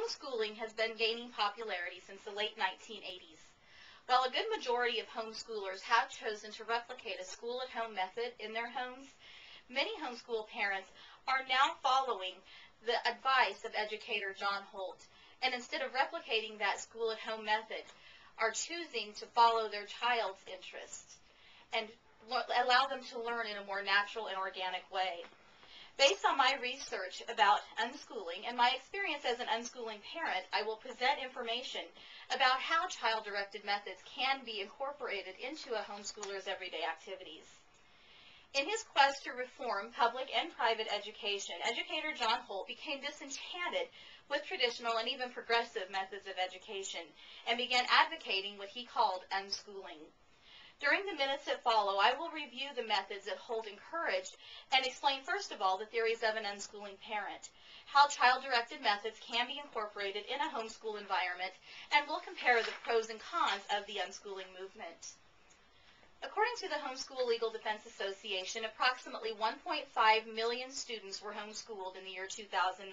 Homeschooling has been gaining popularity since the late 1980s. While a good majority of homeschoolers have chosen to replicate a school-at-home method in their homes, many homeschool parents are now following the advice of educator John Holt, and instead of replicating that school-at-home method, are choosing to follow their child's interests and allow them to learn in a more natural and organic way. Based on my research about unschooling and my experience as an unschooling parent, I will present information about how child-directed methods can be incorporated into a homeschooler's everyday activities. In his quest to reform public and private education, educator John Holt became disenchanted with traditional and even progressive methods of education and began advocating what he called unschooling. During the minutes that follow, I will review the methods that Holt encouraged and explain, first of all, the theories of an unschooling parent, how child-directed methods can be incorporated in a homeschool environment, and we'll compare the pros and cons of the unschooling movement. According to the Homeschool Legal Defense Association, approximately 1.5 million students were homeschooled in the year 2009.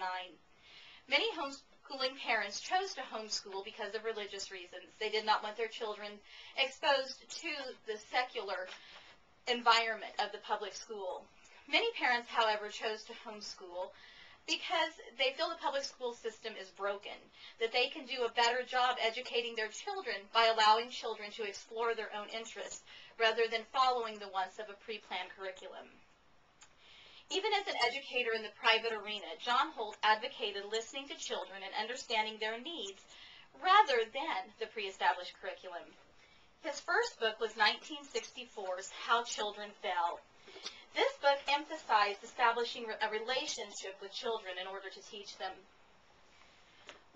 Many homeschooling parents chose to homeschool because of religious reasons. They did not want their children exposed to the secular environment of the public school. Many parents, however, chose to homeschool because they feel the public school system is broken, that they can do a better job educating their children by allowing children to explore their own interests rather than following the ones of a pre-planned curriculum. Even as an educator in the private arena, John Holt advocated listening to children and understanding their needs rather than the pre-established curriculum. His first book was 1964's How Children Fell. This book emphasized establishing a relationship with children in order to teach them.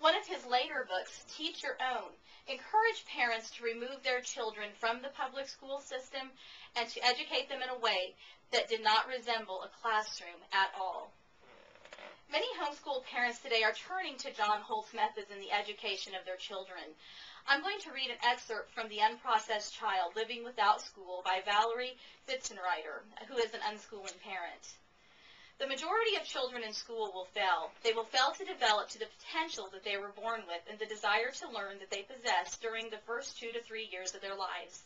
One of his later books, Teach Your Own, encouraged parents to remove their children from the public school system and to educate them in a way that did not resemble a classroom at all. Many homeschool parents today are turning to John Holt's methods in the education of their children. I'm going to read an excerpt from The Unprocessed Child, Living Without School by Valerie Fitzenreiter, who is an unschooling parent. The majority of children in school will fail. They will fail to develop to the potential that they were born with and the desire to learn that they possess during the first 2 to 3 years of their lives.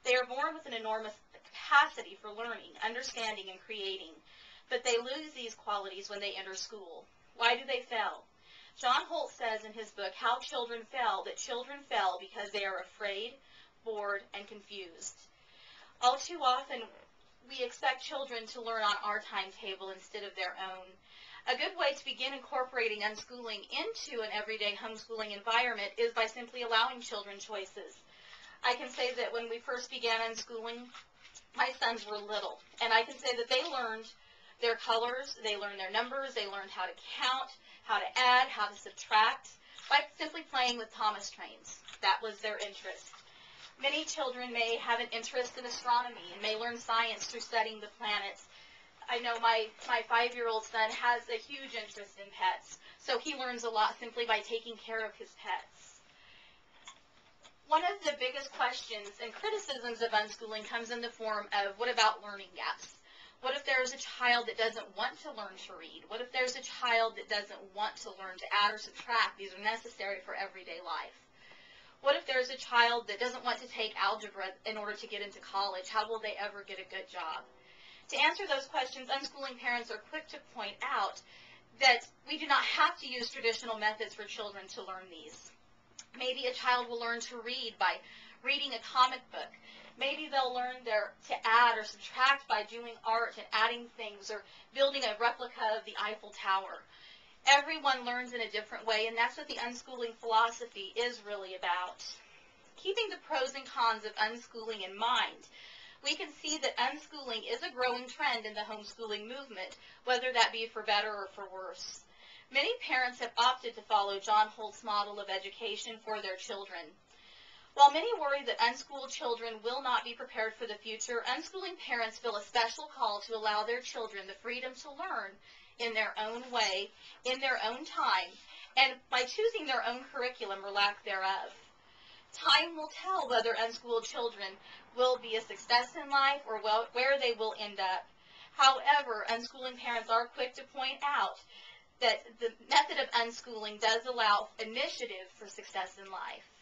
They are born with an enormous capacity for learning, understanding, and creating, but they lose these qualities when they enter school. Why do they fail? John Holt says in his book, How Children Fell, that children fell because they are afraid, bored, and confused. All too often, we expect children to learn on our timetable instead of their own. A good way to begin incorporating unschooling into an everyday homeschooling environment is by simply allowing children choices. I can say that when we first began unschooling, my sons were little, and I can say that they learned their colors, they learned their numbers, they learned how to count, how to add, how to subtract, by simply playing with Thomas trains. That was their interest. Many children may have an interest in astronomy and may learn science through studying the planets. I know my 5-year-old son has a huge interest in pets, so he learns a lot simply by taking care of his pets. One of the biggest questions and criticisms of unschooling comes in the form of, what about learning gaps? What if there's a child that doesn't want to learn to read? What if there's a child that doesn't want to learn to add or subtract? These are necessary for everyday life. What if there's a child that doesn't want to take algebra in order to get into college? How will they ever get a good job? To answer those questions, unschooling parents are quick to point out that we do not have to use traditional methods for children to learn these. Maybe a child will learn to read by reading a comic book. Maybe they'll learn to add or subtract by doing art and adding things or building a replica of the Eiffel Tower. Everyone learns in a different way, and that's what the unschooling philosophy is really about. Keeping the pros and cons of unschooling in mind, we can see that unschooling is a growing trend in the homeschooling movement, whether that be for better or for worse. Many parents have opted to follow John Holt's model of education for their children. While many worry that unschooled children will not be prepared for the future, unschooling parents feel a special call to allow their children the freedom to learn in their own way, in their own time, and by choosing their own curriculum or lack thereof. Time will tell whether unschooled children will be a success in life or where they will end up. However, unschooling parents are quick to point out that the method of unschooling does allow initiative for success in life.